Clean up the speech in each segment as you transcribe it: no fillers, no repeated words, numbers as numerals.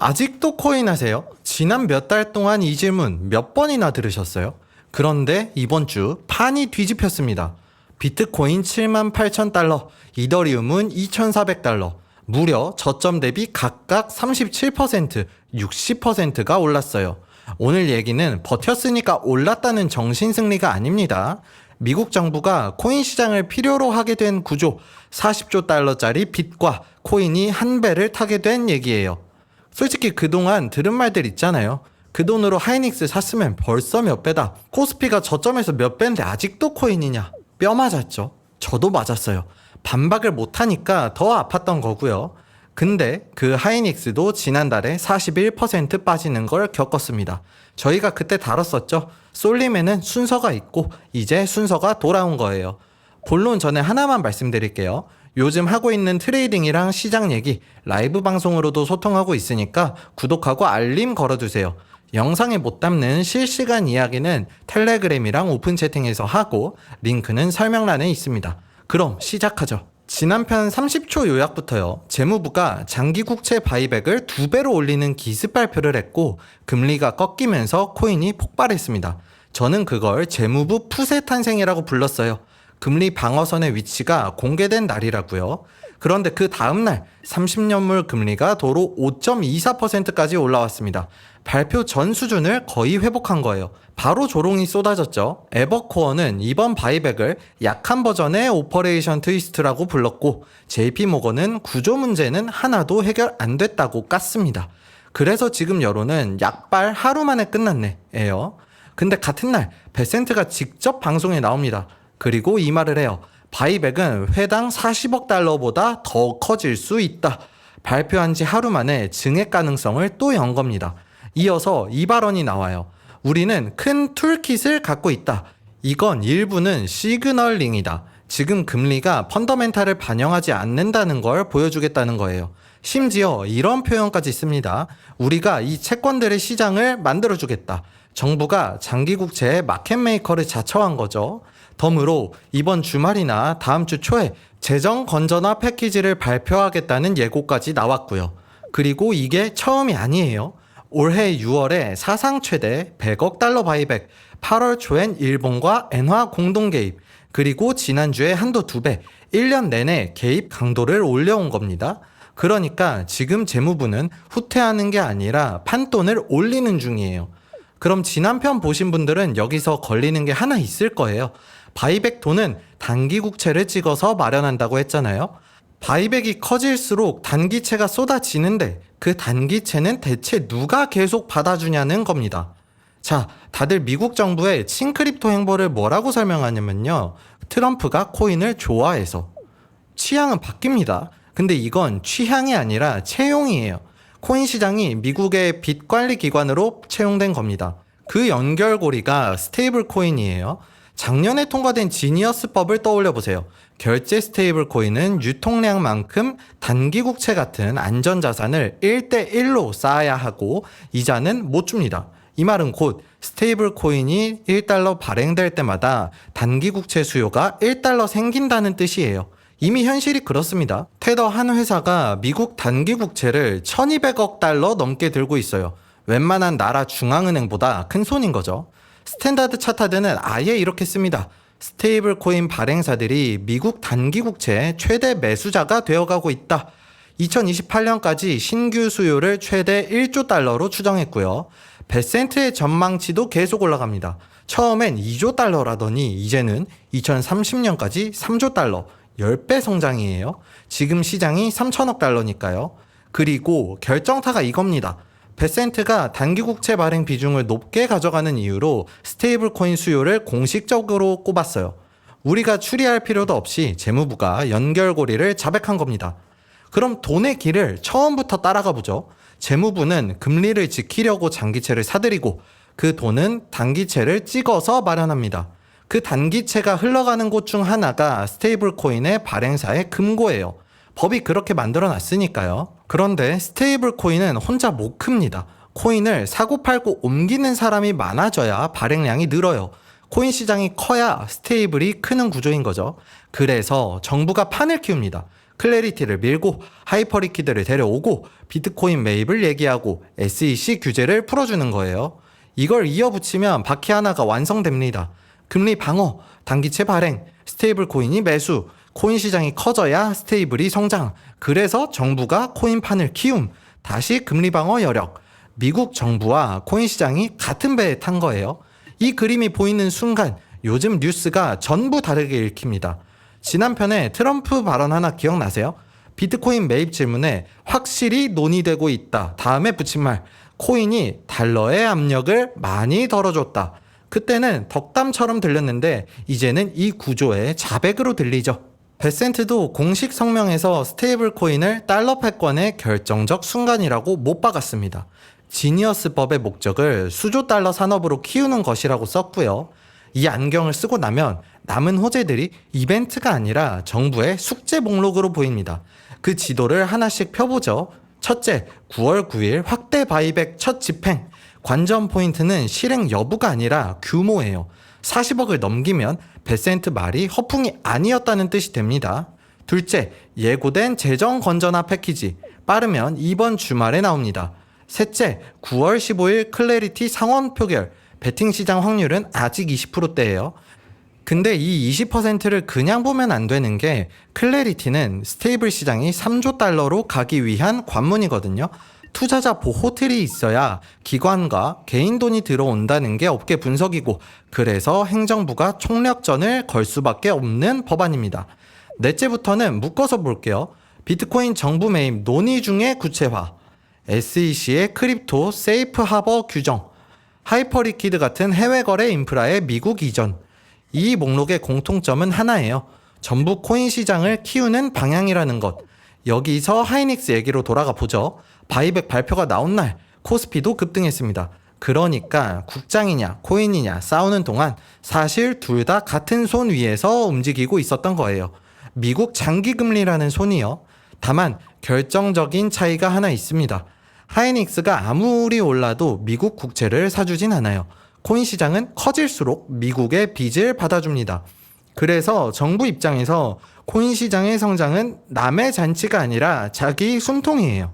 아직도 코인 하세요? 지난 몇 달 동안 이 질문 몇 번이나 들으셨어요? 그런데 이번 주 판이 뒤집혔습니다. 비트코인 78,000달러, 이더리움은 2,400달러, 무려 저점 대비 각각 37%, 60%가 올랐어요. 오늘 얘기는 버텼으니까 올랐다는 정신승리가 아닙니다. 미국 정부가 코인 시장을 필요로 하게 된 구조, 40조 달러짜리 빚과 코인이 한 배를 타게 된 얘기예요. 솔직히 그동안 들은 말들 있잖아요. 그 돈으로 하이닉스 샀으면 벌써 몇 배다. 코스피가 저점에서 몇 배인데 아직도 코인이냐. 뼈 맞았죠. 저도 맞았어요. 반박을 못하니까 더 아팠던 거고요. 근데 그 하이닉스도 지난달에 41% 빠지는 걸 겪었습니다. 저희가 그때 다뤘었죠. 쏠림에는 순서가 있고 이제 순서가 돌아온 거예요. 본론 전에 하나만 말씀드릴게요. 요즘 하고 있는 트레이딩이랑 시장 얘기 라이브 방송으로도 소통하고 있으니까 구독하고 알림 걸어두세요. 영상에 못 담는 실시간 이야기는 텔레그램이랑 오픈 채팅에서 하고 링크는 설명란에 있습니다. 그럼 시작하죠. 지난 편 30초 요약부터요. 재무부가 장기국채 바이백을 2배로 올리는 기습 발표를 했고 금리가 꺾이면서 코인이 폭발했습니다. 저는 그걸 재무부 푸세 탄생이라고 불렀어요. 금리 방어선의 위치가 공개된 날이라고요. 그런데 그 다음날 30년물 금리가 도로 5.24%까지 올라왔습니다. 발표 전 수준을 거의 회복한 거예요. 바로 조롱이 쏟아졌죠. 에버코어는 이번 바이백을 약한 버전의 오퍼레이션 트위스트라고 불렀고 JP모건은 구조 문제는 하나도 해결 안 됐다고 깠습니다. 그래서 지금 여론은 약발 하루 만에 끝났네 예요. 근데 같은 날 베센트가 직접 방송에 나옵니다. 그리고 이 말을 해요. 바이백은 회당 40억 달러보다 더 커질 수 있다. 발표한 지 하루 만에 증액 가능성을 또 연 겁니다. 이어서 이 발언이 나와요. 우리는 큰 툴킷을 갖고 있다. 이건 일부는 시그널링이다. 지금 금리가 펀더멘탈을 반영하지 않는다는 걸 보여주겠다는 거예요. 심지어 이런 표현까지 씁니다. 우리가 이 채권들의 시장을 만들어주겠다. 정부가 장기국채의 마켓메이커를 자처한 거죠. 덤으로 이번 주말이나 다음 주 초에 재정 건전화 패키지를 발표하겠다는 예고까지 나왔고요. 그리고 이게 처음이 아니에요. 올해 6월에 사상 최대 100억 달러 바이백, 8월 초엔 일본과 엔화 공동 개입, 그리고 지난주에 한도 2배, 1년 내내 개입 강도를 올려온 겁니다. 그러니까 지금 재무부는 후퇴하는 게 아니라 판돈을 올리는 중이에요. 그럼 지난 편 보신 분들은 여기서 걸리는 게 하나 있을 거예요. 바이백 돈은 단기 국채를 찍어서 마련한다고 했잖아요. 바이백이 커질수록 단기채가 쏟아지는데 그 단기채는 대체 누가 계속 받아주냐는 겁니다. 자, 다들 미국 정부의 친크립토 행보를 뭐라고 설명하냐면요. 트럼프가 코인을 좋아해서. 취향은 바뀝니다. 근데 이건 취향이 아니라 채용이에요. 코인 시장이 미국의 빚 관리 기관으로 채용된 겁니다. 그 연결고리가 스테이블 코인이에요. 작년에 통과된 지니어스법을 떠올려 보세요. 결제 스테이블 코인은 유통량만큼 단기 국채 같은 안전자산을 1대1로 쌓아야 하고 이자는 못 줍니다. 이 말은 곧 스테이블 코인이 1달러 발행될 때마다 단기 국채 수요가 1달러 생긴다는 뜻이에요. 이미 현실이 그렇습니다. 테더 한 회사가 미국 단기 국채를 1200억 달러 넘게 들고 있어요. 웬만한 나라 중앙은행보다 큰 손인 거죠. 스탠다드 차타드는 아예 이렇게 씁니다. 스테이블 코인 발행사들이 미국 단기 국채 최대 매수자가 되어가고 있다. 2028년까지 신규 수요를 최대 1조 달러로 추정했고요. 베센트의 전망치도 계속 올라갑니다. 처음엔 2조 달러라더니 이제는 2030년까지 3조 달러, 10배 성장이에요. 지금 시장이 3천억 달러니까요. 그리고 결정타가 이겁니다. 베센트가 단기국채 발행 비중을 높게 가져가는 이유로 스테이블 코인 수요를 공식적으로 꼽았어요. 우리가 추리할 필요도 없이 재무부가 연결고리를 자백한 겁니다. 그럼 돈의 길을 처음부터 따라가 보죠. 재무부는 금리를 지키려고 장기채를 사들이고 그 돈은 단기채를 찍어서 마련합니다. 그 단기채가 흘러가는 곳 중 하나가 스테이블 코인의 발행사의 금고예요. 법이 그렇게 만들어 놨으니까요. 그런데 스테이블 코인은 혼자 못 큽니다. 코인을 사고 팔고 옮기는 사람이 많아져야 발행량이 늘어요. 코인 시장이 커야 스테이블이 크는 구조인 거죠. 그래서 정부가 판을 키웁니다. 클래리티를 밀고 하이퍼리퀴드를 데려오고 비트코인 매입을 얘기하고 SEC 규제를 풀어주는 거예요. 이걸 이어붙이면 바퀴 하나가 완성됩니다. 금리 방어, 단기채 발행, 스테이블 코인이 매수, 코인 시장이 커져야 스테이블이 성장. 그래서 정부가 코인판을 키움. 다시 금리 방어 여력. 미국 정부와 코인 시장이 같은 배에 탄 거예요. 이 그림이 보이는 순간 요즘 뉴스가 전부 다르게 읽힙니다. 지난 편에 트럼프 발언 하나 기억나세요? 비트코인 매입 질문에 확실히 논의되고 있다. 다음에 붙인 말, 코인이 달러의 압력을 많이 덜어줬다. 그때는 덕담처럼 들렸는데 이제는 이 구조의 자백으로 들리죠. 베센트도 공식 성명에서 스테이블 코인을 달러 패권의 결정적 순간이라고 못 박았습니다. 지니어스법의 목적을 수조 달러 산업으로 키우는 것이라고 썼고요. 이 안경을 쓰고 나면 남은 호재들이 이벤트가 아니라 정부의 숙제 목록으로 보입니다. 그 지도를 하나씩 펴보죠. 첫째, 9월 9일 확대 바이백 첫 집행. 관전 포인트는 실행 여부가 아니라 규모예요. 40억을 넘기면 베센트 말이 허풍이 아니었다는 뜻이 됩니다. 둘째, 예고된 재정 건전화 패키지. 빠르면 이번 주말에 나옵니다. 셋째, 9월 15일 클래리티 상원 표결. 베팅 시장 확률은 아직 20%대예요. 근데 이 20%를 그냥 보면 안 되는 게 클래리티는 스테이블 시장이 3조 달러로 가기 위한 관문이거든요. 투자자 보호 틀이 있어야 기관과 개인 돈이 들어온다는 게 업계 분석이고, 그래서 행정부가 총력전을 걸 수밖에 없는 법안입니다. 넷째부터는 묶어서 볼게요. 비트코인 정부 매입 논의 중에 구체화, SEC의 크립토 세이프 하버 규정, 하이퍼리퀴드 같은 해외 거래 인프라의 미국 이전. 이 목록의 공통점은 하나예요. 전부 코인 시장을 키우는 방향이라는 것. 여기서 하이닉스 얘기로 돌아가 보죠. 바이백 발표가 나온 날 코스피도 급등했습니다. 그러니까 국장이냐 코인이냐 싸우는 동안 사실 둘 다 같은 손 위에서 움직이고 있었던 거예요. 미국 장기금리라는 손이요. 다만 결정적인 차이가 하나 있습니다. 하이닉스가 아무리 올라도 미국 국채를 사주진 않아요. 코인 시장은 커질수록 미국의 빚을 받아줍니다. 그래서 정부 입장에서 코인 시장의 성장은 남의 잔치가 아니라 자기 숨통이에요.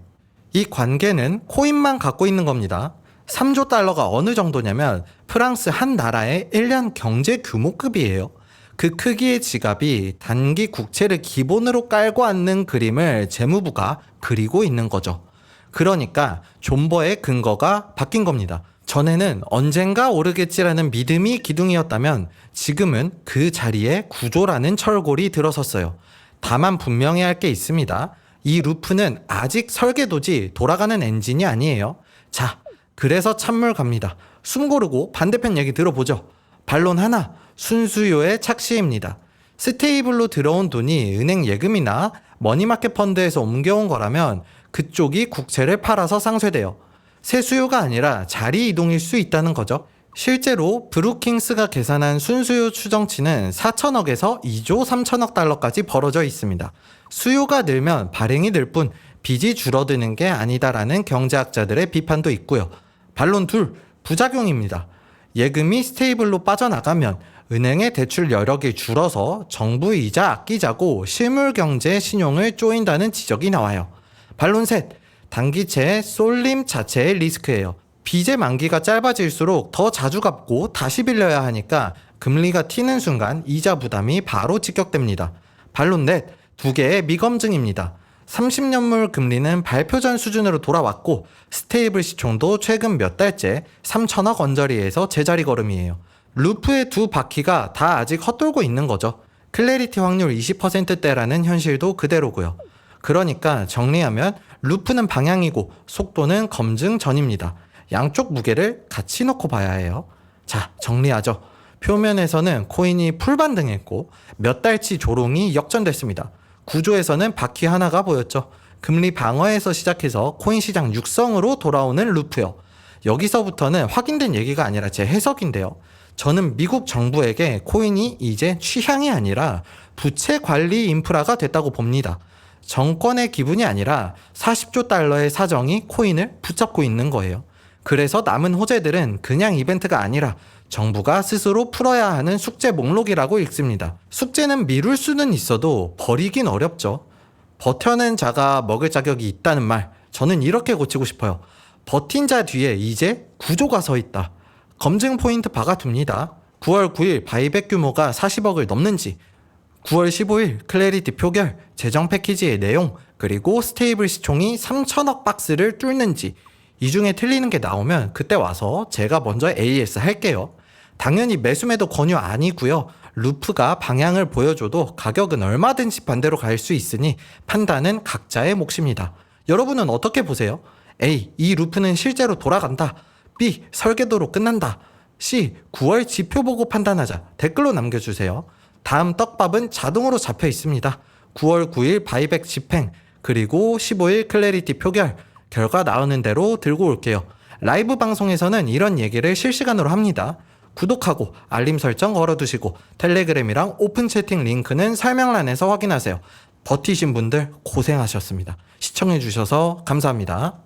이 관계는 코인만 갖고 있는 겁니다. 3조 달러가 어느 정도냐면 프랑스 한 나라의 1년 경제 규모급이에요. 그 크기의 지갑이 단기 국채를 기본으로 깔고 앉는 그림을 재무부가 그리고 있는 거죠. 그러니까 존버의 근거가 바뀐 겁니다. 전에는 언젠가 오르겠지라는 믿음이 기둥이었다면 지금은 그 자리에 구조라는 철골이 들어섰어요. 다만 분명히 할 게 있습니다. 이 루프는 아직 설계도지 돌아가는 엔진이 아니에요. 자, 그래서 찬물 갑니다. 숨 고르고 반대편 얘기 들어보죠. 반론 하나, 순수요의 착시입니다. 스테이블로 들어온 돈이 은행 예금이나 머니마켓 펀드에서 옮겨온 거라면 그쪽이 국채를 팔아서 상쇄돼요. 새 수요가 아니라 자리 이동일 수 있다는 거죠. 실제로 브루킹스가 계산한 순수요 추정치는 4천억에서 2조 3천억 달러까지 벌어져 있습니다. 수요가 늘면 발행이 늘 뿐 빚이 줄어드는 게 아니다라는 경제학자들의 비판도 있고요. 반론 둘, 부작용입니다. 예금이 스테이블로 빠져나가면 은행의 대출 여력이 줄어서 정부 이자 아끼자고 실물 경제 신용을 쪼인다는 지적이 나와요. 반론 셋, 단기채의 쏠림 자체의 리스크예요. 빚의 만기가 짧아질수록 더 자주 갚고 다시 빌려야 하니까 금리가 튀는 순간 이자 부담이 바로 직격됩니다. 반론 넷, 두 개의 미검증입니다. 30년물 금리는 발표 전 수준으로 돌아왔고 스테이블 시총도 최근 몇 달째 3천억 언저리에서 제자리 걸음이에요. 루프의 두 바퀴가 다 아직 헛돌고 있는 거죠. 클래리티 확률 20%대라는 현실도 그대로고요. 그러니까 정리하면 루프는 방향이고 속도는 검증 전입니다. 양쪽 무게를 같이 놓고 봐야 해요. 자, 정리하죠. 표면에서는 코인이 풀반등했고 몇 달치 조롱이 역전됐습니다. 구조에서는 바퀴 하나가 보였죠. 금리 방어에서 시작해서 코인 시장 육성으로 돌아오는 루프요. 여기서부터는 확인된 얘기가 아니라 제 해석인데요. 저는 미국 정부에게 코인이 이제 취향이 아니라 부채 관리 인프라가 됐다고 봅니다. 정권의 기분이 아니라 40조 달러의 사정이 코인을 붙잡고 있는 거예요. 그래서 남은 호재들은 그냥 이벤트가 아니라 정부가 스스로 풀어야 하는 숙제 목록이라고 읽습니다. 숙제는 미룰 수는 있어도 버리긴 어렵죠. 버텨낸 자가 먹을 자격이 있다는 말, 저는 이렇게 고치고 싶어요. 버틴 자 뒤에 이제 구조가 서 있다. 검증 포인트 박아둡니다. 9월 9일 바이백 규모가 40억을 넘는지, 9월 15일 클래리티 표결, 재정 패키지의 내용, 그리고 스테이블 시총이 3천억 박스를 뚫는지, 이 중에 틀리는 게 나오면 그때 와서 제가 먼저 AS 할게요. 당연히 매수매도 권유 아니고요. 루프가 방향을 보여줘도 가격은 얼마든지 반대로 갈 수 있으니 판단은 각자의 몫입니다. 여러분은 어떻게 보세요? A. 이 루프는 실제로 돌아간다. B. 설계도로 끝난다. C. 9월 지표 보고 판단하자. 댓글로 남겨주세요. 다음 떡밥은 자동으로 잡혀 있습니다. 9월 9일 바이백 집행, 그리고 15일 클래리티 표결, 결과 나오는 대로 들고 올게요. 라이브 방송에서는 이런 얘기를 실시간으로 합니다. 구독하고 알림 설정 걸어두시고 텔레그램이랑 오픈 채팅 링크는 설명란에서 확인하세요. 버티신 분들 고생하셨습니다. 시청해주셔서 감사합니다.